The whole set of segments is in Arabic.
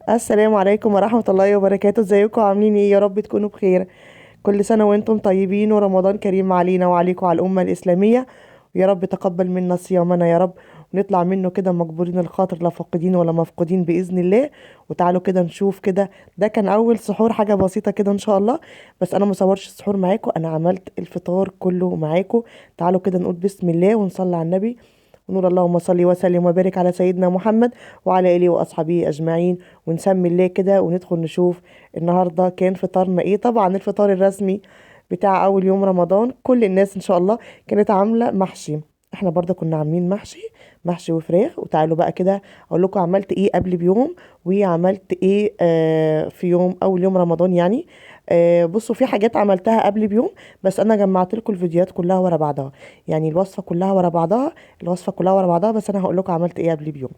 السلام عليكم ورحمة الله وبركاته. ازيكم عاملين ايه؟ يا رب تكونوا بخير. كل سنة وانتم طيبين ورمضان كريم علينا وعليكم وعلى الأمة الإسلامية. ويا رب تقبل منا صيامنا يا رب، ونطلع منه كده مجبورين الخاطر، لا فاقدين ولا مفقودين بإذن الله. وتعالوا كده نشوف كده. ده كان أول سحور، حاجة بسيطة كده إن شاء الله. بس أنا مصورش السحور معاكم، أنا عملت الفطار كله معاكم. تعالوا كده نقول بسم الله ونصلي على النبي ونقول اللهم صل وسلم وبارك على سيدنا محمد وعلى آله وأصحابه أجمعين. ونسمي الله كده وندخل نشوف النهاردة كان فطارنا ايه. طبعا الفطار الرسمي بتاع أول يوم رمضان كل الناس إن شاء الله كانت عاملة محشي. احنا برضه كنا عاملين محشي وفراخ. وتعالوا بقى كده اقول لكم عملت ايه قبل بيوم وعملت ايه في يوم اول يوم رمضان يعني. بصوا، في حاجات عملتها قبل بيوم، بس انا جمعت لكم الفيديوهات كلها ورا بعضها. يعني الوصفه كلها ورا بعضها، بس انا هقول لكم عملت ايه قبل بيوم.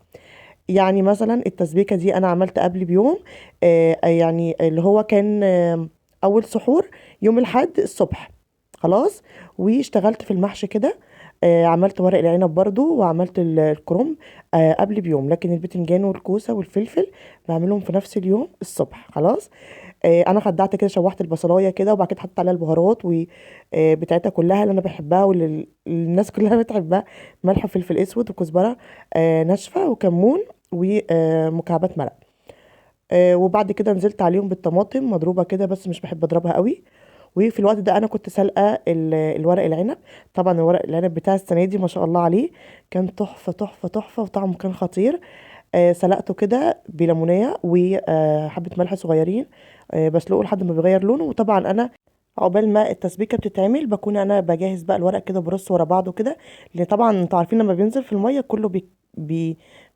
يعني مثلا التسبيكه دي انا عملت قبل بيوم. يعني اللي هو كان اول سحور يوم الاحد الصبح. خلاص. واشتغلت في المحشي كده. عملت ورق العنب برضو وعملت الكرنب قبل بيوم، لكن البتنجان والكوسه والفلفل بعملهم في نفس اليوم الصبح. خلاص. انا خدعت كده، شوحت البصلايه كده وبعد كده حطيت عليها البهارات وبتاعتها كلها اللي انا بحبها واللي الناس كلها بتحبها. ملح وفلفل اسود وكزبره ناشفه وكمون ومكعبات مرق. وبعد كده نزلت عليهم بالطماطم مضروبه كده، بس مش بحب اضربها قوي. وفي الوقت ده انا كنت سلقه الورق العنب. طبعا الورق العنب بتاع السنه دي ما شاء الله عليه كان تحفه تحفه تحفه وطعمه كان خطير. سلقته كده بليمونيه وحبه ملح صغيرين. بسلقه لحد ما بيغير لونه. وطبعا انا عقبال ما التسبيكه بتتعمل بكون انا بجهز بقى الورق كده برص ورا بعضه كده. لان طبعا انتوا عارفين لما بينزل في الميه كله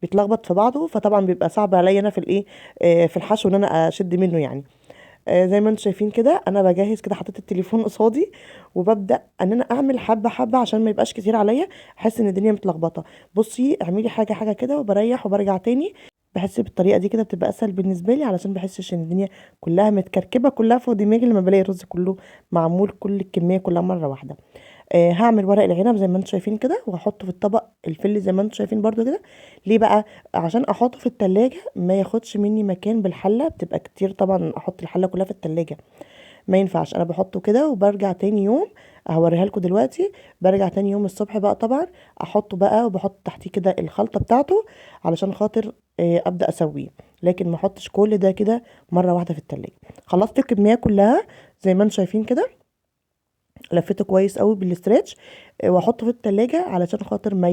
بيتلخبط في بعضه، فطبعا بيبقى صعب عليا انا في الايه في الحشو ان انا اشد منه يعني. زي ما انتم شايفين كده انا بجهز كده، حطيت التليفون قصادي وببدا ان انا اعمل حبه حبه عشان ما يبقاش كتير عليا، احس ان الدنيا متلخبطه. بصي اعملي حاجه حاجه كده وبريح وبرجع تاني. بحس بالطريقه دي كده بتبقى اسهل بالنسبه لي، علشان بحسش ان الدنيا كلها متكركبه كلها فوق دماغي لما بلاقي الرز كله معمول كل الكميه كلها مره واحده. هعمل ورق العنب زي ما انتم شايفين كده وهحطه في الطبق الفل زي ما انتم شايفين برضو كده. ليه بقى؟ عشان احطه في التلاجة ما ياخدش مني مكان بالحله، بتبقى كتير طبعا احط الحله كلها في التلاجة. ما ينفعش، انا بحطه كده وبرجع تاني يوم. هوريها لكم دلوقتي. برجع تاني يوم الصبح بقى طبعا احطه بقى وبحط تحتيه كده الخلطه بتاعته علشان خاطر ابدا اسويه. لكن ما احطش كل ده كده مره واحده في التلاجة. خلصت الكميه كلها زي ما انتم شايفين كده. لفيته كويس قوي بالاسترتش. واحطه في التلاجة علشان خاطر ما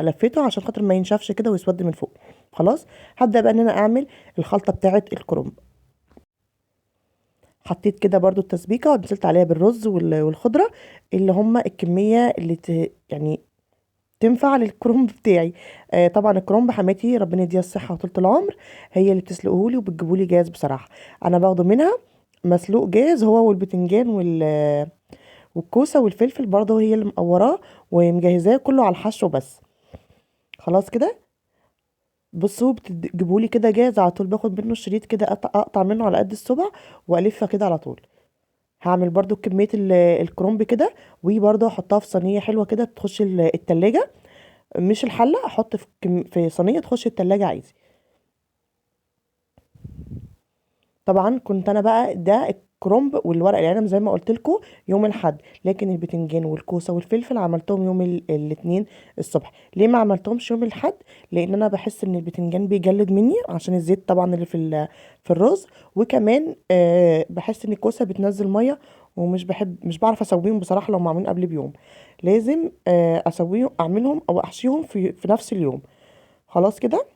لفيته عشان خاطر ما ينشفش كده ويسود من فوق. خلاص. هبدأ بقى ان انا اعمل الخلطة بتاعة الكرنب. حطيت كده برضو التسبيكة ونزلت عليها بالرز والخضرة اللي هما الكمية اللي يعني تنفع للكرنب بتاعي. طبعا الكرنب حماتي ربنا يديها الصحة وطولة العمر هي اللي بتسلقهولي وبتجيبهولي جاهز بصراحة. انا باخده منها مسلوق جاهز، هو والبتنجان والكوسه والفلفل برضه هي اللي مقوراه ومجهزاه كله على الحشو بس. خلاص كده. بصوا بتجيبولي كده جاهز على طول، باخد منه الشريط كده اقطع منه على قد الصبع والفها كده على طول. هعمل برضو كميه الكرنب كده وبرضه احطها في صينيه حلوه كده تخش التلاجة. مش الحله، احط في صينيه تخش التلاجة عادي. طبعا كنت انا بقى ده الكرنب والورق العنب زي ما قلت لكم يوم الاحد، لكن البتنجان والكوسه والفلفل عملتهم يوم الاثنين الصبح. ليه ما عملتهمش يوم الاحد؟ لان انا بحس ان البتنجان بيجلد مني عشان الزيت طبعا اللي في الرز. وكمان بحس ان الكوسه بتنزل ميه، ومش بحب مش بعرف اسويهم بصراحه لو معمولين قبل بيوم. لازم اسويهم اعملهم او احشيهم في نفس اليوم. خلاص كده.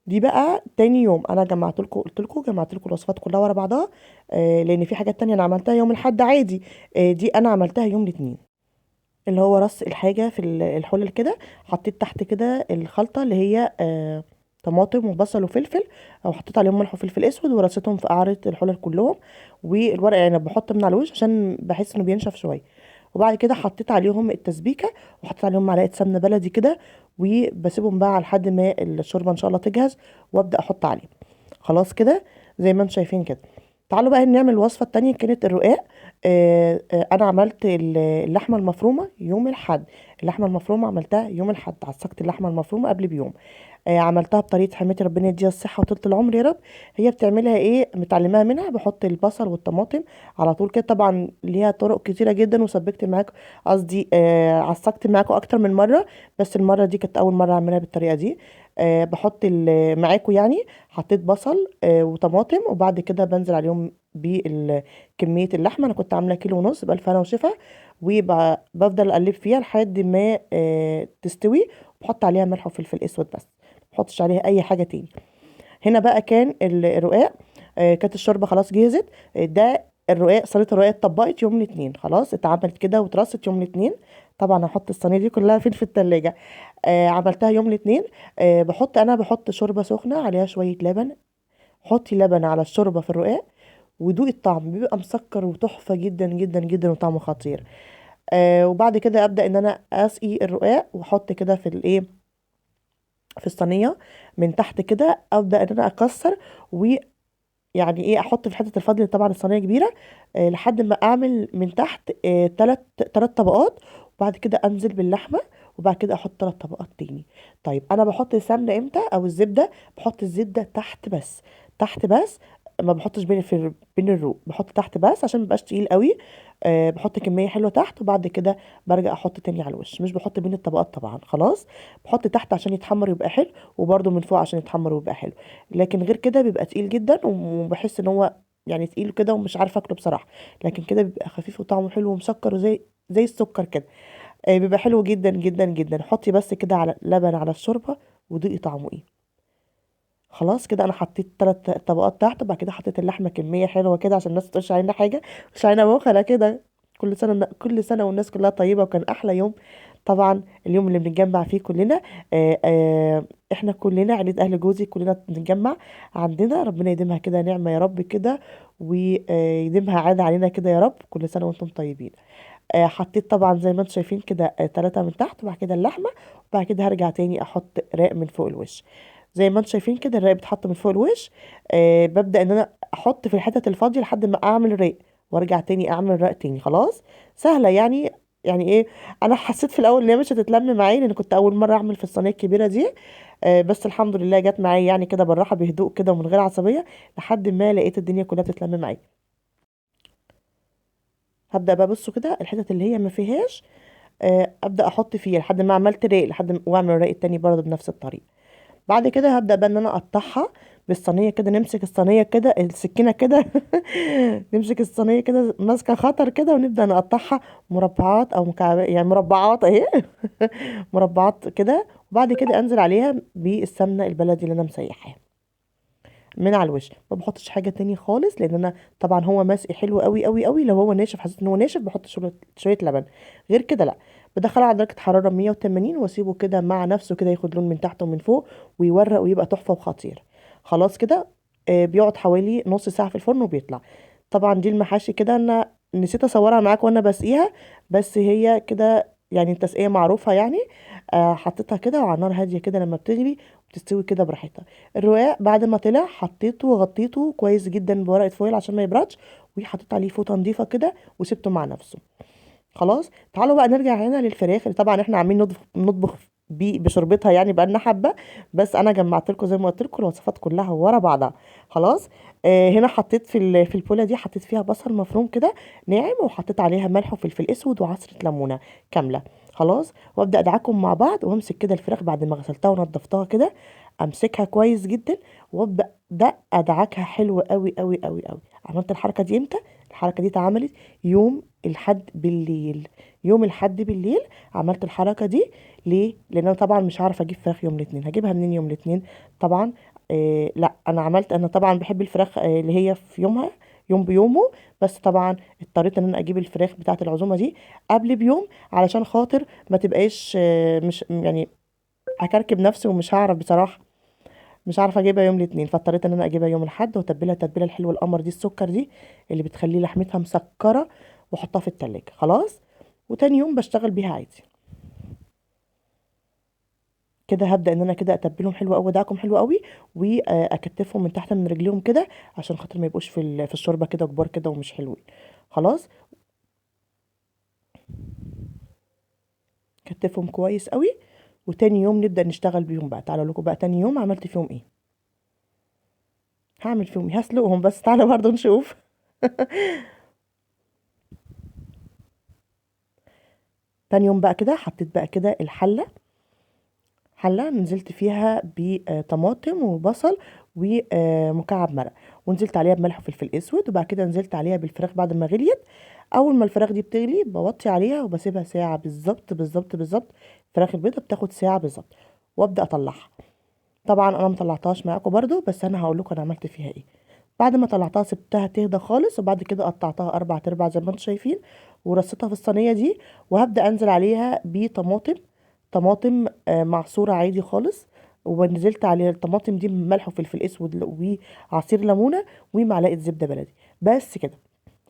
دي بقى تاني يوم انا جمعت لكم الوصفات كلها ورا بعضها. لان في حاجات تانية انا عملتها يوم الاحد عادي. دي انا عملتها يوم الاثنين. اللي هو رص الحاجه في الحلل كده. حطيت تحت كده الخلطه اللي هي طماطم وبصل وفلفل، او حطيت عليهم ملح وفلفل اسود ورصيتهم في قعرة الحلل كلهم. والورق عنب بحط من على الوش عشان بحس انه بينشف شويه. وبعد كده حطيت عليهم التسبيكه وحطيت عليهم معلقه سمنه بلدي كده. وبسيبهم بقى لحد ما الشوربه ان شاء الله تجهز وابدا احط عليه. خلاص كده. زي ما انتم شايفين كده. تعالوا بقى نعمل الوصفه التانية كانت الرقاق. انا عملت اللحمه المفرومه يوم الاحد. اللحمه المفرومه عملتها يوم الاحد، عسقت اللحمه المفرومه قبل بيوم. عملتها بطريقه حماتي ربنا يديها الصحه وطولة العمر يا رب. هي بتعملها ايه، متعلماها منها. بحط البصل والطماطم على طول كده، طبعا ليها طرق كتيره جدا وسبكت معاك، قصدي عصقت معاكم اكتر من مره، بس المره دي كانت اول مره اعملها بالطريقه دي. بحط معاكم يعني. حطيت بصل وطماطم، وبعد كده بنزل عليهم بكميه اللحمه. انا كنت عامله كيلو ونص بألف هنا وشفا، وبفضل اقلب فيها لحد ما تستوي. بحط عليها ملح وفلفل اسود بس، ما بحطش عليها اي حاجه تاني. هنا بقى كان الرقاق، كانت الشوربه خلاص جهزت. ده الرقاق، صينيه الرقاق اتطبقت يوم الاثنين، خلاص اتعملت كده واترصت يوم الاثنين. طبعا هحط الصينيه دي كلها فين في التلاجة. عملتها يوم الاثنين. بحط شوربه سخنه عليها شويه لبن. حطي لبن على الشوربه في الرقاق، ودوقي الطعم، بيبقى مسكر وتحفه جدا جدا جدا وطعمه خطير. وبعد كده ابدا ان انا اسقي الرقاق واحط كده في الايه، في الصينيه من تحت كده. ابدا ان انا اكسر، ويعني ايه، احط في حته الفضل، طبعا الصينيه كبيره، لحد ما اعمل من تحت تلات طبقات. وبعد كده انزل باللحمه، وبعد كده احط 3 طبقات تاني. طيب انا بحط السمنه امتى او الزبده؟ بحط الزبده تحت بس، تحت بس. ما بحطش بين الروق، بحط تحت بس عشان ميبقاش تقيل قوي. بحط كميه حلوه تحت، وبعد كده برجع احط تاني على الوش. مش بحط بين الطبقات طبعا، خلاص. بحط تحت عشان يتحمر يبقى حلو، وبرده من فوق عشان يتحمر ويبقى حلو. لكن غير كده بيبقى تقيل جدا، وبحس ان هو يعني تقيل كده ومش عارفه اكله بصراحه. لكن كده بيبقى خفيف وطعمه حلو ومسكر، زي السكر كده. بيبقى حلو جدا جدا جدا. حطي بس كده على لبن على الشوربه، ودوقي طعمه ايه. خلاص كده انا حطيت 3 طبقات تحت، وبعد كده حطيت اللحمه كميه حلوه كده عشان الناس متقولش علينا حاجه، مش علينا بخله كده. كل سنه والناس كلها طيبه، وكان احلى يوم طبعا اليوم اللي بنتجمع فيه كلنا. احنا كلنا عيلة اهل جوزي كلنا بنتجمع عندنا. ربنا يديمها كده نعمه يا رب كده، ويديمها عاده علينا كده يا رب. كل سنه وانتم طيبين. حطيت طبعا زي ما انتم شايفين كده 3 من تحت، وبعد كده اللحمه. وبعد كده هرجع تاني احط راق من فوق الوش. زي ما انتم شايفين كده الراق بيتحط من فوق الوش. ببدأ ان انا احط في الحتت الفاضية لحد ما اعمل راق، وارجع تاني اعمل راق تاني. خلاص سهلة يعني. يعني ايه، انا حسيت في الاول ان هي مش هتتلم معايا، لان كنت اول مرة اعمل في الصينية الكبيرة دي. بس الحمد لله جت معايا يعني كده بالراحة بهدوء كده ومن غير عصبية، لحد ما لقيت الدنيا كلها بتتلم معايا. هبدأ بقى بصوا كده الحتت اللي هي ما فيهاش، ابدأ احط فيها لحد ما عملت راق، واعمل الراق التاني برضه بنفس الطريقة. بعد كده هبدأ بقى ان انا اقطعها بالصينية كده. نمسك الصينية كده، السكينة كده نمسك الصينية كده ماسكة خطر كده، ونبدأ نقطعها مربعات او مكعبات، يعني مربعات اهي مربعات كده. وبعد كده انزل عليها بالسمنة البلدي اللي انا مسيحاها من على الوش. ما بحطش حاجة تاني خالص، لان انا طبعا هو مسقي حلو قوي قوي قوي. لو هو ناشف، حسيت ان هو ناشف، بحط شوية لبن. غير كده لا. بدخله على درجة حرارة 180، واسيبه كده مع نفسه كده ياخد لون من تحت ومن فوق، ويورق ويبقى تحفة وخطير. خلاص كده. بيقعد حوالي نص ساعة في الفرن وبيطلع. طبعا دي المحاشي كده انا نسيت اصورها معاك وانا بسقيها، بس هي كده يعني التسقية معروفة يعني. حطيتها كده وعلى نار هادية كده لما بتغلي، وبتستوي كده براحتها. الرقاق بعد ما طلع حطيته وغطيته كويس جدا بورقة فويل عشان ما يبردش، وحطيت عليه فوطة نظيفة كده وسبته مع نفسه. خلاص تعالوا بقى نرجع هنا للفراخ اللي طبعا احنا عاملين نطبخ بشربتها يعني بقالنا حبة. بس انا جمعت لكم زي ما قلت لكم الوصفات كلها ورا بعضها. خلاص. هنا حطيت في البوله دي حطيت فيها بصل مفروم كده ناعم، وحطيت عليها ملح وفلفل اسود وعصرة ليمونة كاملة. خلاص. وابدا ادعكم مع بعض، وامسك كده الفراخ بعد ما غسلتها ونضفتها كده، امسكها كويس جدا، وابدا ادعكها حلو قوي قوي قوي قوي. عملت الحركة دي امتى؟ الحركة دي اتعملت يوم الحد بالليل. يوم الحد بالليل عملت الحركه دي. ليه؟ لان انا طبعا مش هعرف اجيب فراخ يوم الاثنين. هجيبها منين يوم الاثنين؟ طبعا. لا انا طبعا بحب الفراخ اللي هي في يومها، يوم بيومه. بس طبعا اضطريت ان انا اجيب الفراخ بتاعه العزومه دي قبل بيوم، علشان خاطر ما تبقاش مش يعني هكركب نفسي ومش هعرف بصراحه. مش عارفه اجيبها يوم الاثنين، فاضطريت ان انا اجيبها يوم الاحد، واتبلها التتبيله الحلوه القمر دي، السكر دي اللي بتخلي لحمتها مسكره، واحطها في التلاجة. خلاص. وتاني يوم بشتغل بيها عادي. كده هبدا ان انا كده اتبلهم حلو قوي ودعكم حلو قوي، واكتفهم من تحت من رجليهم كده، عشان خاطر ما يبقوش في الشوربه كده كبار كده ومش حلوين. خلاص. كتفهم كويس قوي، وتاني يوم نبدأ نشتغل بيهم بقى. تعالوا لكم بقى تاني يوم عملت فيهم ايه. هعمل فيهم ايه، هسلقهم بس. تعالوا برضو نشوف. تاني يوم بقى كده حطيت بقى كده حلة نزلت فيها بطماطم وبصل ومكعب مرق، ونزلت عليها بملح وفلفل اسود، وبعد كده نزلت عليها بالفراخ بعد ما غليت. اول ما الفراخ دي بتغلي بوطي عليها وبسيبها ساعة بالظبط بالظبط بالظبط. الفراخ البيضة بتاخد ساعة بالظبط، وابدأ اطلعها. طبعا انا مطلعتهاش معاكم برضو، بس انا هقول لكم انا عملت فيها ايه. بعد ما طلعتها سبتها تهدى خالص، وبعد كده قطعتها اربع تربع زي ما انتم شايفين، ورصيتها في الصينيه دي. وهبدا انزل عليها بطماطم، طماطم معصوره عادي خالص. ونزلت عليها الطماطم دي بملح وفلفل اسود وعصير ليمونه ومعلقه زبده بلدي، بس كده.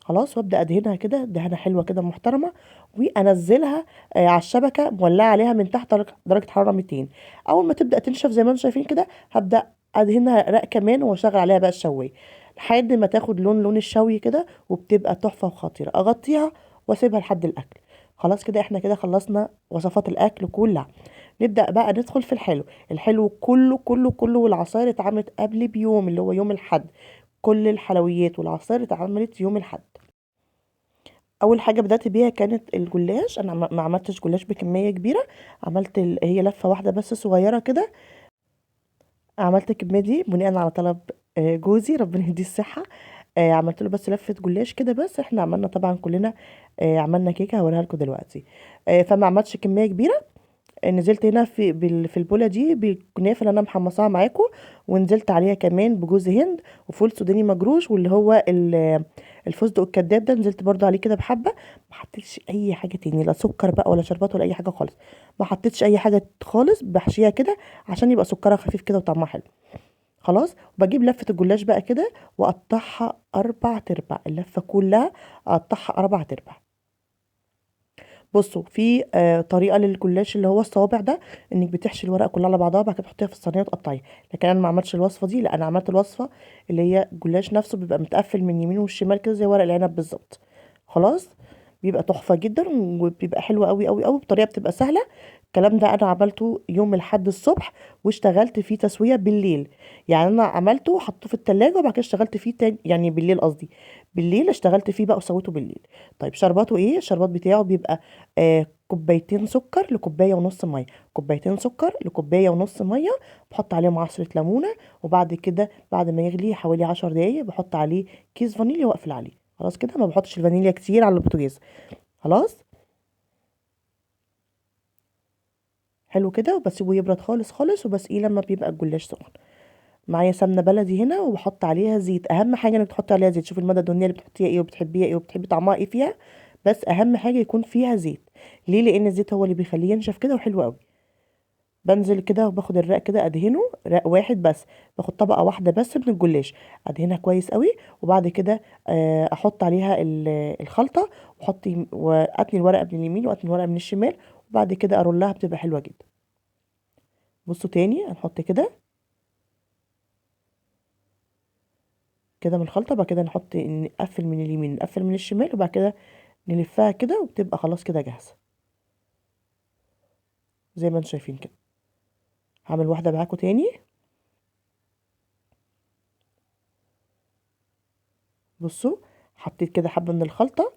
خلاص، وابدا ادهنها كده دهنه حلوه كده محترمه، وانزلها على الشبكه مولعه عليها من تحت درجه حراره 200. اول ما تبدا تنشف زي ما انتم شايفين كده، هبدا ادهنها رق كمان واشغل عليها بقى الشوايه لحد ما تاخد لون الشوي كده، وبتبقى تحفه وخطيره. اغطيها واسيبها لحد الاكل. خلاص كده احنا كده خلصنا وصفات الاكل كلها. نبدا بقى ندخل في الحلو. الحلو كله كله كله، والعصاير اتعملت قبل بيوم اللي هو يوم الحد. كل الحلويات والعصائر اتعملت يوم الحد. اول حاجه بدات بيها كانت الجلاش. انا ما عملتش جلاش بكميه كبيره، عملت هي لفه واحده بس صغيره كده. عملت الكميه دي بناء على طلب جوزي ربنا يديه الصحه. عملت له بس لفه جلاش كده بس. احنا عملنا طبعا كلنا عملنا كيكه هوريها لكم دلوقتي. فما عملتش كميه كبيره. نزلت هنا في البوله دي بالكنافه اللي انا محمصاها معاكم، ونزلت عليها كمان بجوز هند وفول سوداني مجروش، واللي هو الفستق الكداب ده نزلت برضو عليه كده بحبه. ما حطيتش اي حاجه تاني، لا سكر بقى ولا شربات ولا اي حاجه خالص. ما حطيتش اي حاجه خالص، بحشيها كده عشان يبقى سكرها خفيف كده وطعمها حلو. خلاص، بجيب لفه الجلاش بقى كده واقطعها اربع تربع، اللفه كلها اقطعها اربع تربع. بصوا، في طريقه للجلاش اللي هو الصوابع ده، انك بتحشي الورقه كلها على بعضها وبعد كده تحطيها في الصينيه وتقطعيها. لكن انا ما عملتش الوصفه دي، لا انا عملت الوصفه اللي هي الجلاش نفسه بيبقى متقفل من يمين والشمال كده زي ورق العنب بالظبط. خلاص، بيبقى تحفه جدا وبيبقى حلو قوي قوي قوي بطريقه بتبقى سهله. الكلام ده انا عملته يوم الاحد الصبح، واشتغلت فيه تسويه بالليل. يعني انا عملته وحطيته في التلاجة، وبعد كده اشتغلت فيه تاني، يعني بالليل قصدي. بالليل اشتغلت فيه بقى وسويته بالليل. طيب شرباته ايه؟ الشربات بتاعه بيبقى كوبايتين سكر لكوبايه ونص ميه. كوبايتين سكر لكوبايه ونص ميه. بحط عليهم عصره ليمونه، وبعد كده بعد ما يغلي حوالي 10 دقايق بحط عليه كيس فانيليا واقفل عليه. خلاص كده، ما بحطش الفانيليا كتير على البوتاجاز. خلاص، حلو كده، وبسيبه يبرد خالص خالص، وبسقيه لما بيبقى الجلاش سخن. معايا سمنه بلدي هنا، وبحط عليها زيت. اهم حاجه انك تحطي عليها زيت. شوفي المدى الدهنيه اللي بتحطيها ايه وبتحبيها ايه وبتحبي طعمها ايه فيها، بس اهم حاجه يكون فيها زيت. ليه؟ لان الزيت هو اللي بيخليه ينشف كده وحلو قوي. بنزل كده وباخد الرق كده ادهنه رق واحد بس. باخد طبقه واحده بس من الجلاش، ادهنها كويس قوي. وبعد كده احط عليها الخلطه، واتني الورقه من اليمين واتني الورقه من الشمال، وبعد كده ارولها بتبقى حلوه جدا. بصوا تاني، هنحط كده كده من الخلطه، بعد كده نقفل من اليمين نقفل من الشمال، وبعد كده نلفها كده وبتبقى خلاص كده جاهزه زي ما انتم شايفين كده. هعمل واحده معاكم تاني. بصوا، حطيت كده حبه من الخلطه.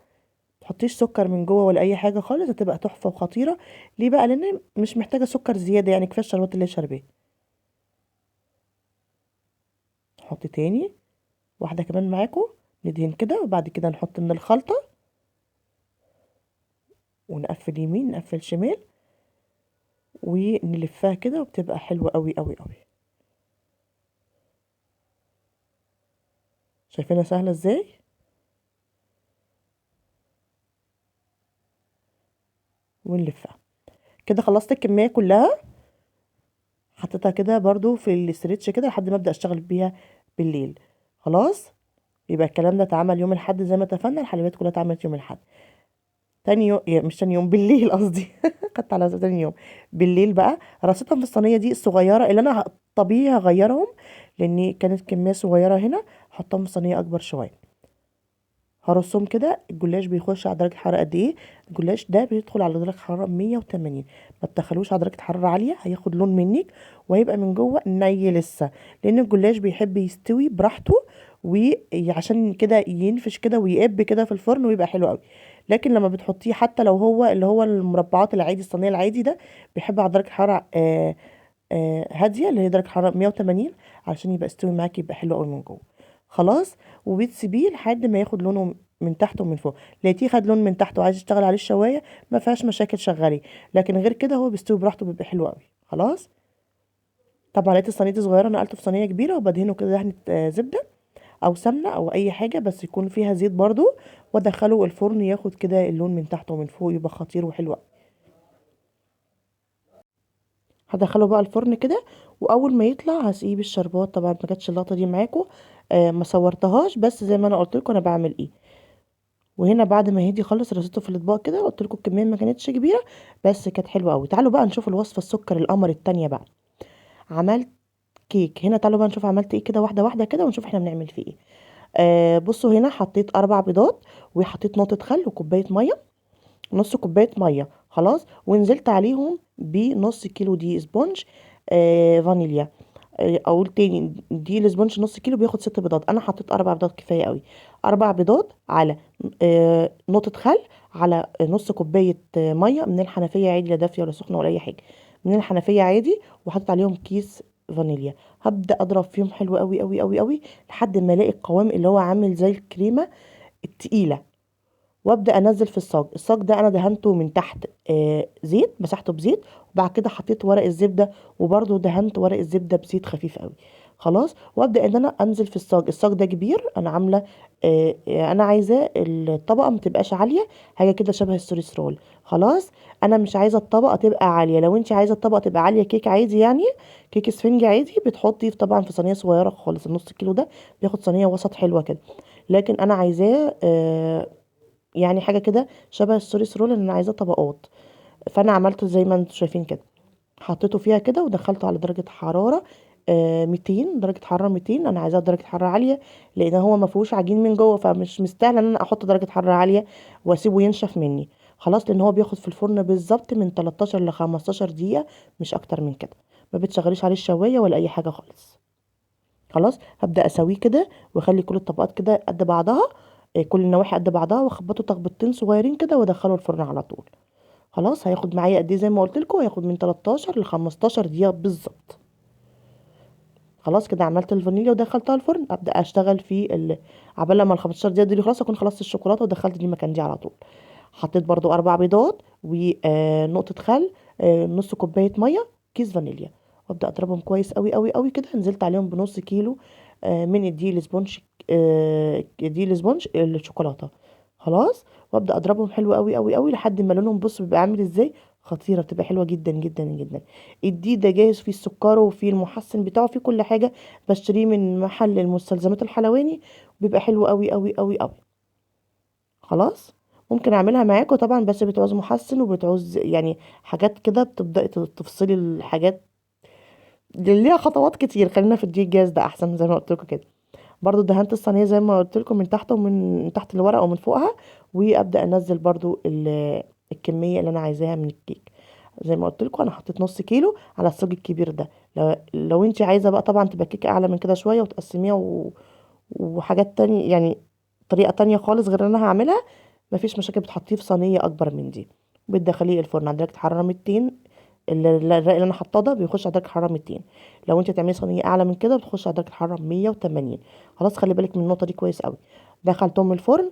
تحطيش سكر من جوه ولا اي حاجه خالص، هتبقى تحفه وخطيره. ليه بقى؟ لان مش محتاجه سكر زياده، يعني كفايه الشربات اللي شارباه. نحط تاني واحده كمان معاكم. ندهن كده، وبعد كده نحط من الخلطه ونقفل يمين نقفل شمال ونلفها كده، وبتبقى حلوه قوي قوي قوي. شايفينها سهله ازاي؟ ونلفها كده. خلصت الكميه كلها، حطيتها كده برضو في الاسترتش كده لحد ما ابدا اشتغل بيها بالليل. خلاص، يبقى الكلام ده اتعمل يوم الاحد زي ما اتفقنا. الحلويات كلها اتعملت يوم الاحد. تاني يوم، يعني مش تاني يوم، بالليل قصدي. خدت على وزن تاني يوم. بالليل بقى رصيتهم في الصينيه دي الصغيره اللي انا طبيعي هغيرهم، لان كانت كميه صغيره هنا. احطهم في صينيه اكبر شويه. هرصهم كده. الجلاش بيخش على درجه حراره قد ايه؟ الجلاش ده بيدخل على درجه حراره 180. ما تدخلوش على درجه حراره عاليه، هياخد لون منك وهيبقى من جوه ني لسه، لان الجلاش بيحب يستوي براحته، وعشان كده ينفش كده ويقب كده في الفرن ويبقى حلو قوي. لكن لما بتحطيه حتى لو هو اللي هو المربعات العادي الصينيه العادي ده، بيحب على درجه حراره هاديه، اللي هي درجه حراره 180، علشان يبقى استوي معاكي، يبقى حلو قوي من جوه. خلاص. وبتسيبيه لحد ما ياخد لونه من تحت ومن فوق. لقيتيه خد لون من تحت وعايز يشتغل عليه الشوايه، ما فيهاش مشاكل، شغليه. لكن غير كده هو بيستوي براحته، بيبقى حلو قوي. خلاص. طبعا لقيت الصينيه دي صغيره، نقلته في صينيه كبيره وبدهنه كده دهنه زبده او سمنه او اي حاجه، بس يكون فيها زيت برضو، وادخله الفرن ياخد كده اللون من تحت ومن فوق، يبقى خطير وحلو قوي. هدخله بقى الفرن كده، واول ما يطلع هسقيه بالشربات. طبعا ما جاتش اللقطه دي معاكم، ما صورتهاش، بس زي ما انا قلت لكم انا بعمل ايه. وهنا بعد ما هدي خلص رصيته في الاطباق كده، قلت لكم الكميه ما كانتش كبيره، بس كانت حلوه قوي. تعالوا بقى نشوف الوصفه السكر القمر التانية بقى. عملت كيك. هنا تعالوا بقى نشوف عملت ايه كده، واحده واحده كده، ونشوف احنا بنعمل فيه ايه. بصوا هنا حطيت 4 بيضات، وحطيت نقطه خل وكوبايه ميه، نص كوبايه ميه. خلاص. ونزلت عليهم بنص كيلو دي سبونج فانيليا. اقول تاني، دي الاسبونج نص كيلو بياخد 6 بيضات، انا حطيت 4 بيضات كفايه قوي. 4 بيضات على نقطه خل، على نص كوبايه ميه من الحنفيه عادي، لا دافيه ولا سخنه ولا اي حاجه، من الحنفيه عادي. وحطيت عليهم كيس فانيليا. هبدا اضرب فيهم حلو قوي قوي قوي قوي، لحد ما الاقي القوام اللي هو عامل زي الكريمه التقيله. وابدا انزل في الصاج. الصاج ده انا دهنته من تحت زيت، مسحته بزيت، وبعد كده حطيت ورق الزبده، وبرده دهنت ورق الزبده بزيت خفيف قوي. خلاص. وابدا ان انا انزل في الصاج. الصاج ده كبير، انا عامله انا عايزاه الطبقه ما تبقاش عاليه، حاجه كده شبه السويس رول. خلاص. انا مش عايزه الطبقه تبقى عاليه. لو انت عايزه الطبقه تبقى عاليه كيك عادي يعني، كيك اسفنجي عادي، بتحطي طبعا في صينيه صغيره خالص. النص كيلو ده بياخد صينيه وسط حلوه كده. لكن انا عايزاه يعني حاجه كده شبه السوريس رول، ان انا عايزاه طبقات. فانا عملته زي ما انتم شايفين كده، حطيته فيها كده ودخلته على درجه حراره 200. درجه حراره 200، انا عايزاه درجه حراره عاليه، لان هو ما فيهوش عجين من جوه، فمش مستاهل ان انا احط درجه حراره عاليه واسيبه ينشف مني. خلاص. لان هو بياخد في الفرن بالظبط من 13 ل 15 دقيقه، مش اكتر من كده. ما بتشغليش عليه الشوايه ولا اي حاجه خالص. خلاص. هبدا اسويه كده، واخلي كل الطبقات كده قد بعضها، كل النواحي قد بعضها، واخبطه تخبطتين صغيرين كده، وادخله الفرن على طول. خلاص. هياخد معايا قد ايه؟ زي ما قلت لكم هياخد من 13 ل 15 دقيقه بالظبط. خلاص كده عملت الفانيليا ودخلتها الفرن. ابدا اشتغل في عبال لما ال 15 دقيقه دي خلاص اكون خلصت الشوكولاته ودخلت دي مكان دي على طول. حطيت برضو 4 بيضات ونقطه خل، نص كوبايه ميه، كيس فانيليا. وابدا اضربهم كويس قوي قوي قوي كده. نزلت عليهم بنص كيلو من الدقيق الاسبونج، دقيق الاسبونج الشوكولاته. خلاص. وابدا اضربهم حلو قوي قوي قوي لحد ما لونهم، بص بيبقى عامل ازاي، خطيره، بتبقى حلوه جدا جدا جدا. الدقيق ده جاهز، فيه السكر وفيه المحسن بتاعه، فيه كل حاجه. بشتريه من محل المستلزمات الحلواني، بيبقى حلو قوي قوي قوي قوي. خلاص. ممكن اعملها معاكم طبعا، بس بتعوز محسن وبتعوز يعني حاجات كده، بتبداي تفصلي الحاجات اللي ليها خطوات كتير. خلينا في الدقيق الجاهز ده احسن، زي ما قلت لكم كده. برضو دهنت الصينيه زي ما قلت لكم من تحت ومن تحت الورقه ومن فوقها. وابدا انزل برضو الكميه اللي انا عايزاها من الكيك. زي ما قلت لكم انا حطيت نص كيلو على الصاج الكبير ده. لو انت عايزه بقى طبعا تبقى كيكه اعلى من كده شويه وتقسميها وحاجات تانية يعني، طريقه تانية خالص غير اللي انا هعملها، مفيش مشاكل. بتحطيه في صينيه اكبر من دي، بتدخليه الفرن على درجه حراره 200. الرق اللي انا حاطاه ده بيخش على درجه حراره 200. لو انت تعملي صينيه اعلى من كده بتخش على درجه حراره 180. خلاص. خلي بالك من النقطه دي كويس قوي. دخلتهم الفرن،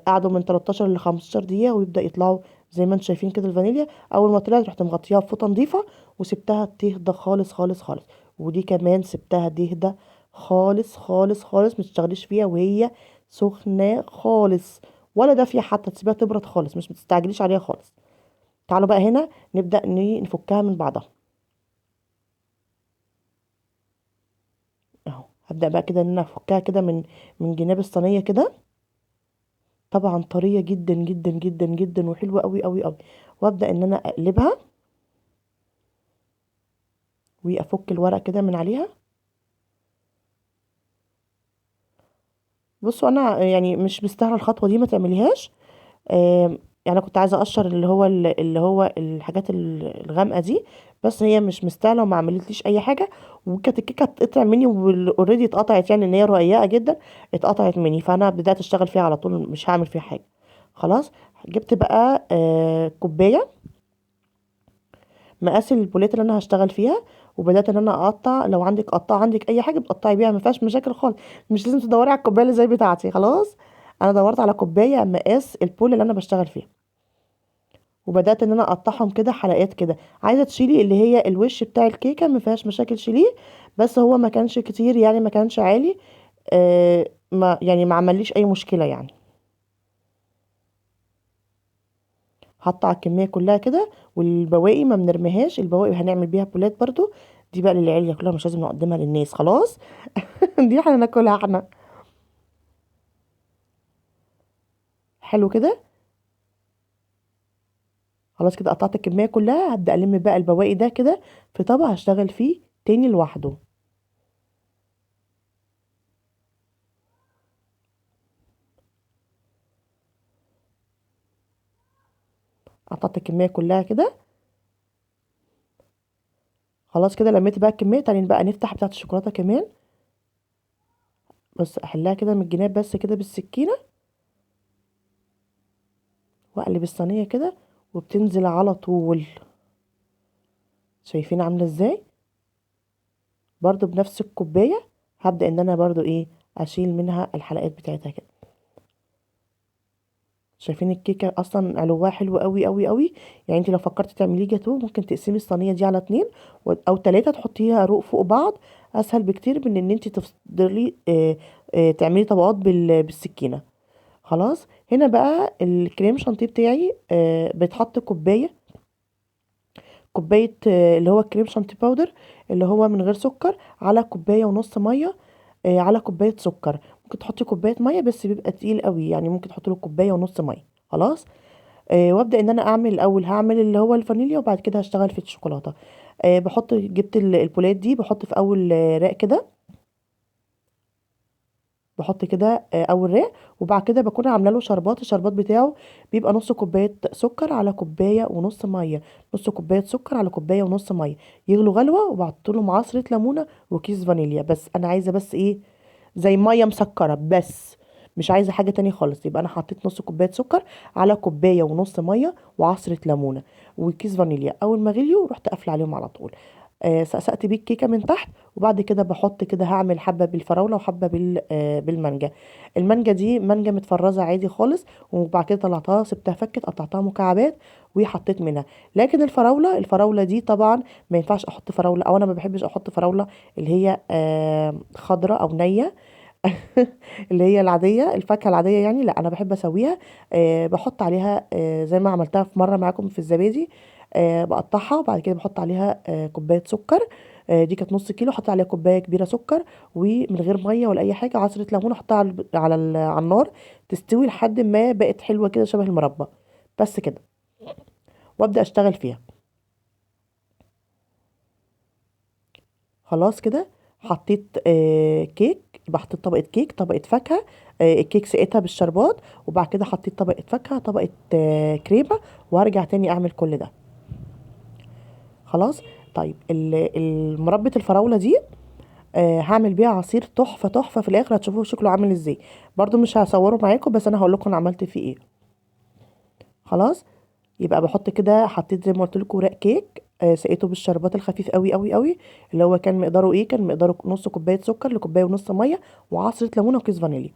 قعدوا من 13 ل 15 دقيقه، ويبدا يطلعوا زي ما انتم شايفين كده الفانيليا. اول ما طلعت رحت مغطياها بفوطه نظيفه، وسبتها تهدى خالص خالص خالص. ودي كمان سبتها تهدى خالص خالص خالص، ما تشتغليش فيها وهي سخنه خالص، ولا دافيه حتى، تسيبيها تبرد خالص، مش بتستعجليش عليها خالص. تعالوا بقى هنا نبدأ نفكها من بعضها. اهو هبدأ بقى كده ان انا افكها كده من جناب الصينية كده. طبعا طرية جدا جدا جدا جدا وحلوة قوي قوي قوي. وابدأ ان انا اقلبها وافك الورق كده من عليها. بصوا انا يعني مش مستاهله الخطوة دي، ما تعمليهاش. يعني انا كنت عايزه اقشر اللي هو الحاجات الغامقه دي، بس هي مش مستاهله وما عملتليش اي حاجه. وكانت الكيكه اتقطع مني، واوريدي اتقطعت، يعني ان هي رقيقه جدا اتقطعت مني. فانا بدات اشتغل فيها على طول، مش هعمل فيها حاجه. خلاص. جبت بقى كوبايه مقاس البولات اللي انا هشتغل فيها، وبدات ان انا اقطع. لو عندك قطاع، عندك اي حاجه بتقطعي بيها، ما فيهاش مشاكل خالص. مش لازم تدوري على الكوبايه اللي زي بتاعتي. خلاص. انا دورت على كوبايه مقاس البول اللي انا بشتغل فيها، وبدات ان انا اقطعهم كده حلقات كده. عايزه تشيلي اللي هي الوش بتاع الكيكه، ما فيهاش مشاكل، شيليه. بس هو ما كانش كتير، يعني ما كانش عالي. ما يعني ما عمليش اي مشكله يعني. هقطع الكميه كلها كده، والبواقي ما بنرميهاش، البواقي هنعمل بيها بولات برضو. دي بقى للعيال ياكلوها، مش لازم نقدمها للناس. خلاص. دي احنا ناكلها احنا. حلو كده. خلاص كده قطعت الكميه كلها. هبدا الم بقى البواقي ده كده في طبق، هشتغل فيه تاني لوحده. قطعت الكميه كلها كده. خلاص كده لميت بقى الكميه. تاني بقى نفتح بتاعه الشوكولاته كمان. بس احلها كده من الجناب بس كده بالسكينه، واقلب الصينيه كده، وبتنزل على طول. شايفين عامله ازاي؟ برضو بنفس الكوبايه. هبدا ان انا برضو ايه، اشيل منها الحلقات بتاعتها كده. شايفين الكيكه اصلا علوها حلو قوي قوي قوي. يعني انت لو فكرتي تعمليه جاتوه، ممكن تقسمي الصينيه دي على اتنين او تلاته، تحطيها رق فوق بعض. اسهل بكتير من ان انت تفضلي تعملي طبقات بالسكينه. خلاص. هنا بقى الكريم شانتيه بتاعي بيتحط كوبايه اللي هو الكريم شانتيه باودر، اللي هو من غير سكر، على كوبايه ونص ميه، على كوبايه سكر. ممكن تحطي كوبايه ميه، بس بيبقى تقيل قوي، يعني ممكن تحطي له كوبايه ونص ميه. خلاص. وابدا ان انا اعمل الاول، هعمل اللي هو الفانيليا، وبعد كده هشتغل في الشوكولاته. جبت البولات دي، بحط في اول رق كده. بحط كده اول رق. وبعد كده بكون عامله له شربات. الشربات بتاعه بيبقى نص كوبايه سكر على كوبايه ونص ميه. نص كوبايه سكر على كوبايه ونص ميه، يغلوا غلوه، وبحط لهم عصره ليمونه وكيس فانيليا. بس انا عايزه بس ايه، زي ميه مسكره بس، مش عايزه حاجه تانية خالص. يبقى انا حطيت نص كوبايه سكر على كوبايه ونص ميه وعصره ليمونه وكيس فانيليا. اول ما غليوا رحت قافله عليهم على طول. سقسقت بيه الكيكه من تحت. وبعد كده بحط كده، هعمل حبه بالفراوله وحبه بالمانجا. المانجا دي مانجا متفرزه عادي خالص. وبعد كده طلعتها، سبتها فكت، قطعتها مكعبات وحطيت منها. لكن الفراوله دي طبعا ما ينفعش احط فراوله، او انا ما بحبش احط فراوله اللي هي خضراء او نيه. اللي هي العاديه، الفاكهه العاديه يعني. لا، انا بحب اسويها. بحط عليها زي ما عملتها في مره معاكم في الزبادي. بقطعها، وبعد كده بحط عليها كوبايه سكر. دي كانت نص كيلو، حط عليها كوبايه كبيره سكر، ومن غير ميه ولا اي حاجه، عصره ليمون، احطها على النار، تستوي لحد ما بقت حلوه كده شبه المربى. بس كده. وابدا اشتغل فيها. خلاص كده. حطيت كيك. يبقى حطيت طبقة كيك، طبقة فاكهة. الكيك سقيتها بالشربات. وبعد كده حطيت طبقة فاكهة، طبقة كريمة. وهرجع تاني اعمل كل ده. خلاص. طيب مربة الفراولة دي هعمل بيها عصير تحفة تحفة. في الاخر هتشوفوه شكله عامل ازاي. برضو مش هصوره معاكم، بس انا هقول لكم انا عملت فيه ايه. خلاص. يبقى بحط كده، حطيت زي ما قلت لكم ورق كيك. سقيته بالشربات الخفيف قوي قوي قوي. اللي هو كان مقداره ايه، كان مقداره نص كوبايه سكر لكوبايه ونص ميه، وعصره ليمونه وكيس فانيليا.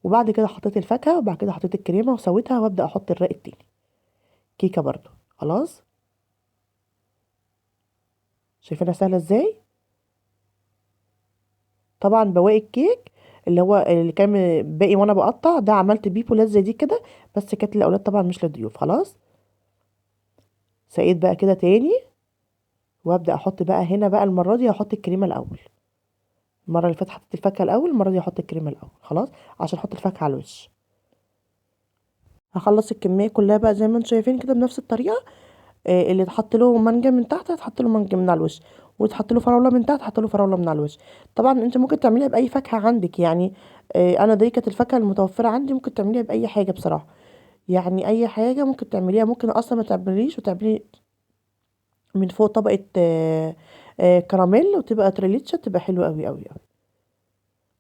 وبعد كده حطيت الفاكهه، وبعد كده حطيت الكريمه وسويتها، وابدا احط الرق التاني. كيكه برضو. خلاص. شايفينها سهله ازاي؟ طبعا بواقي الكيك اللي هو اللي كان باقي وانا بقطع ده، عملت بيه بولات زي دي كده. بس كانت للاولاد طبعا، مش للضيوف. خلاص. سقيت بقى كده تاني. وابدا احط بقى هنا بقى، المره دي هحط الكريمه الاول. المره اللي فاتت حطيت الفاكهه الاول، المره دي هحط الكريمه الاول. خلاص. عشان احط الفاكهه على الوش. هخلص الكميه كلها بقى زي ما انتم شايفين كده بنفس الطريقه. اللي اتحط له مانجا من تحت هتحط له مانجا من على الوش، وتحط له فراوله من تحت هتحط له فراوله من على الوش. طبعا انت ممكن تعمليها باي فاكهه عندك يعني. انا دي كانت الفاكهه المتوفره عندي، ممكن تعمليها باي حاجه بصراحه. يعني اي حاجه ممكن تعمليها، ممكن اصلا ما تعمليش وتعملي من فوق طبقه كراميل، وتبقى تريليتشا، تبقى حلوه قوي قوي قوي.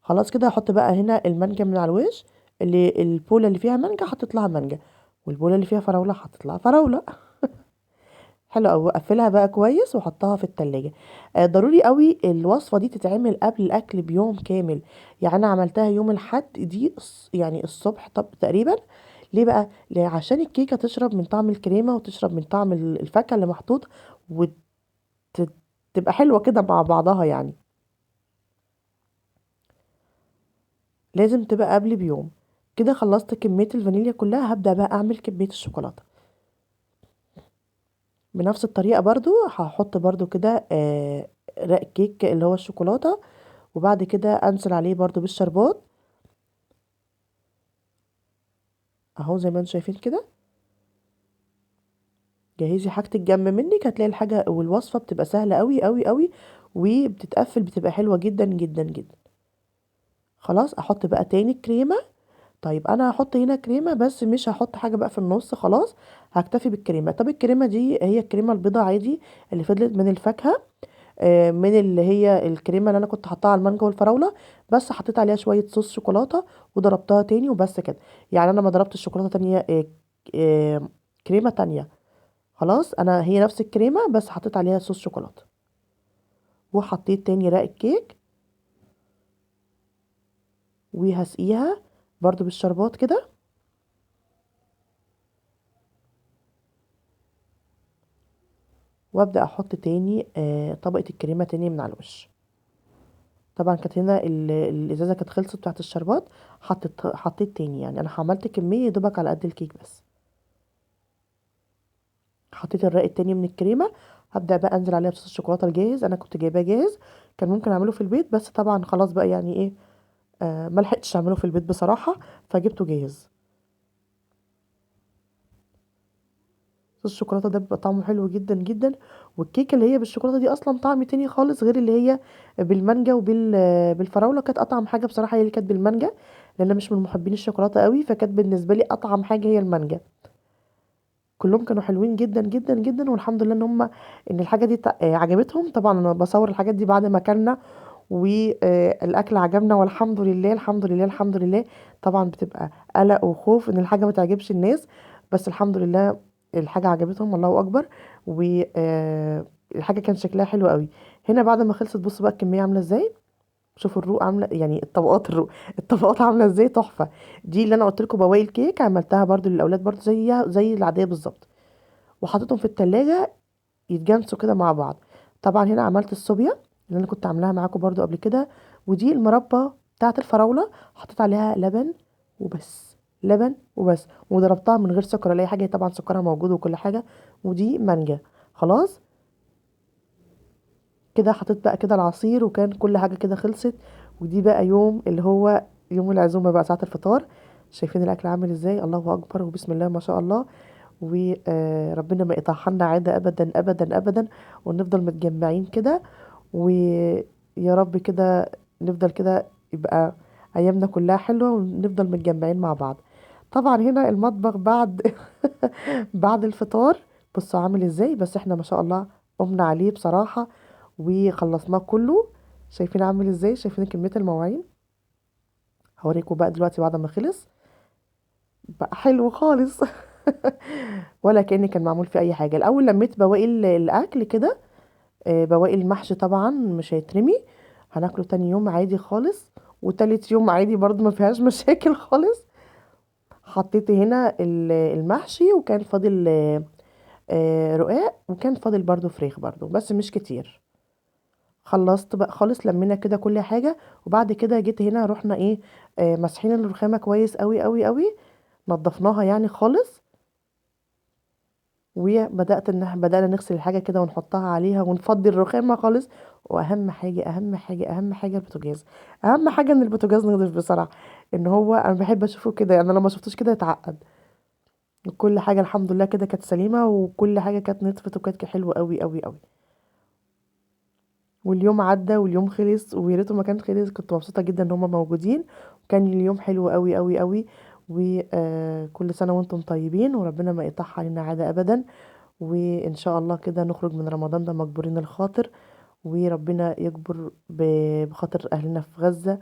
خلاص كده هحط بقى هنا المانجا من على الوش. اللي البوله اللي فيها مانجا حطيت لها مانجا، والبوله اللي فيها فراوله حطيت لها فراوله. حلو قوي. اقفلها بقى كويس واحطها في التلاجة. ضروري قوي الوصفه دي تتعمل قبل الاكل بيوم كامل. يعني انا عملتها يوم الاحد دي يعني الصبح طب تقريبا. ليه بقى؟ ليه؟ عشان الكيكه تشرب من طعم الكريمه وتشرب من طعم الفاكهه اللي محطوط، وتبقى حلوه كده مع بعضها يعني. لازم تبقى قبل بيوم. كده خلصت كميه الفانيليا كلها، هبدا بقى اعمل كميه الشوكولاته. بنفس الطريقه برضو هحط برضو كده رق كيك اللي هو الشوكولاته، وبعد كده انزل عليه برضو بالشربات اهو زي ما انتم شايفين كده. جهزي حاجتك جنب منك، هتلاقي الحاجه والوصفه بتبقى سهله قوي قوي قوي، وبتتقفل بتبقى حلوه جدا جدا جدا. خلاص احط بقى تاني كريمه. طيب انا هحط هنا كريمه بس مش هحط حاجه بقى في النص، خلاص هكتفي بالكريمه. طب الكريمه دي هي الكريمه البيضاء عادي اللي فضلت من الفاكهه، من اللي هي الكريمه اللي انا كنت حطاها على المانجا والفراوله، بس حطيت عليها شويه صوص شوكولاته وضربتها تاني وبس كده. يعني انا ما ضربتش الشوكولاته تانية كريمه تانية. خلاص انا هي نفس الكريمه بس حطيت عليها صوص شوكولاته. وحطيت تاني رق الكيك، وهسقيها برضو بالشربات كده. وابدا احط تاني طبقه الكريمه تاني من على الوش. طبعا كانت هنا الازازه كانت خلصت بتاعت الشربات. حطيت تاني، يعني انا عملت كميه يا دوبك على قد الكيك بس. حطيت الرق التاني من الكريمه. هبدا بقى انزل عليها بصوص الشوكولاته الجاهز، انا كنت جايباه جاهز. كان ممكن اعمله في البيت بس طبعا خلاص بقى يعني ايه، ما لحقتش اعمله في البيت بصراحه، فجبته جاهز. صوص الشوكولاته ده بيبقى طعمه حلو جدا جدا. والكيكه اللي هي بالشوكولاته دي اصلا طعم تاني خالص غير اللي هي بالمانجا بالفراوله. كانت اطعم حاجه بصراحه هي اللي كانت بالمانجا، لان انا مش من محبين الشوكولاته قوي، فكانت بالنسبه لي اطعم حاجه هي المانجا. كلهم كانوا حلوين جدا جدا جدا، والحمد لله ان الحاجه دي عجبتهم. طبعا انا بصور الحاجات دي بعد ما اكلنا والاكل عجبنا، والحمد لله الحمد لله الحمد لله. طبعا بتبقى قلق وخوف ان الحاجه ما تعجبش الناس، بس الحمد لله الحاجه عجبتهم، الله اكبر. والحاجه كان شكلها حلو قوي. هنا بعد ما خلصت بصوا بقى الكميه عامله ازاي. شوفوا الروق عامله يعني، الطبقات عامله ازاي، تحفه. دي اللي انا قلت لكم بواقي الكيك عملتها برضو للاولاد برضو زي العاديه بالظبط، وحطيتهم في التلاجة يتجانسوا كده مع بعض. طبعا هنا عملت الصوبيا اللي انا كنت عاملاها معاكم برضو قبل كده. ودي المربى بتاعه الفراوله، حطيت عليها لبن وبس. لبن وبس، وضربتها من غير سكر ولا اي حاجه، طبعا سكرها موجود وكل حاجه. ودي مانجا. خلاص كده حطيت بقى كده العصير، وكان كل حاجه كده خلصت. ودي بقى يوم اللي هو يوم العزومه بقى ساعه الفطار. شايفين الاكل عامل ازاي، الله اكبر وبسم الله ما شاء الله. وربنا ما يقطعها لنا عاده ابدا ابدا ابدا، ونفضل متجمعين كده. ويا رب كده نفضل كده، يبقى ايامنا كلها حلوه ونفضل متجمعين مع بعض. طبعا هنا المطبخ بعد بعد الفطار بصوا عامل ازاي، بس احنا ما شاء الله قمنا عليه بصراحه وخلصناه كله. شايفين عامل ازاي، شايفين كميه المواعين. هوريكم بقى دلوقتي بعد ما خلص بقى حلو خالص. ولا كأن كان معمول فيه اي حاجه. الاول لميت بواقي الاكل كده، بواقي المحشي طبعا مش هيترمي، هناكله تاني يوم عادي خالص، وتالت يوم عادي برضو ما فيهاش مشاكل خالص. حطيت هنا المحشي، وكان فاضل رقاق، وكان فاضل برضو فراخ برضو بس مش كتير. خلصت بقى خالص، لمينا كده كل حاجة. وبعد كده جيت هنا رحنا ايه، مسحين الرخامة كويس قوي قوي قوي، نضفناها يعني خالص. بدأنا نغسل الحاجة كده ونحطها عليها ونفضي الرخامة خالص. واهم حاجة اهم حاجة اهم حاجة البوتاجاز. اهم حاجة ان البوتاجاز نضيف بصراحة. ان هو انا بحب اشوفه كده، يعني انا لو ما شفتوش كده يتعقد. كل حاجة الحمد لله كده كانت سليمة، وكل حاجة كانت نطفت وكانت حلوة قوي قوي قوي. واليوم عدى واليوم خلص، ويا ريته ما كان خلص. كنت مبسوطة جدا ان هما موجودين، وكان اليوم حلو قوي قوي قوي. وكل سنة وانتم طيبين، وربنا ما يقطعها علينا عادة ابدا. وان شاء الله كده نخرج من رمضان ده مجبورين الخاطر، وربنا يجبر بخاطر اهلنا في غزة.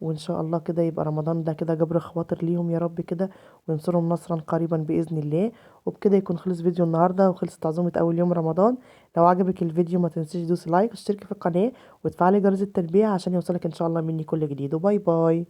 وان شاء الله كده يبقى رمضان ده كده جبر خواطر ليهم يا رب كده، وينصرهم نصرا قريبا باذن الله. وبكده يكون خلص فيديو النهارده، وخلصت عزومه اول يوم رمضان. لو عجبك الفيديو ما تنسيش تدوس لايك وتشتركي في القناه وتفعلي جرس التنبيه عشان يوصلك ان شاء الله مني كل جديد. وباي باي.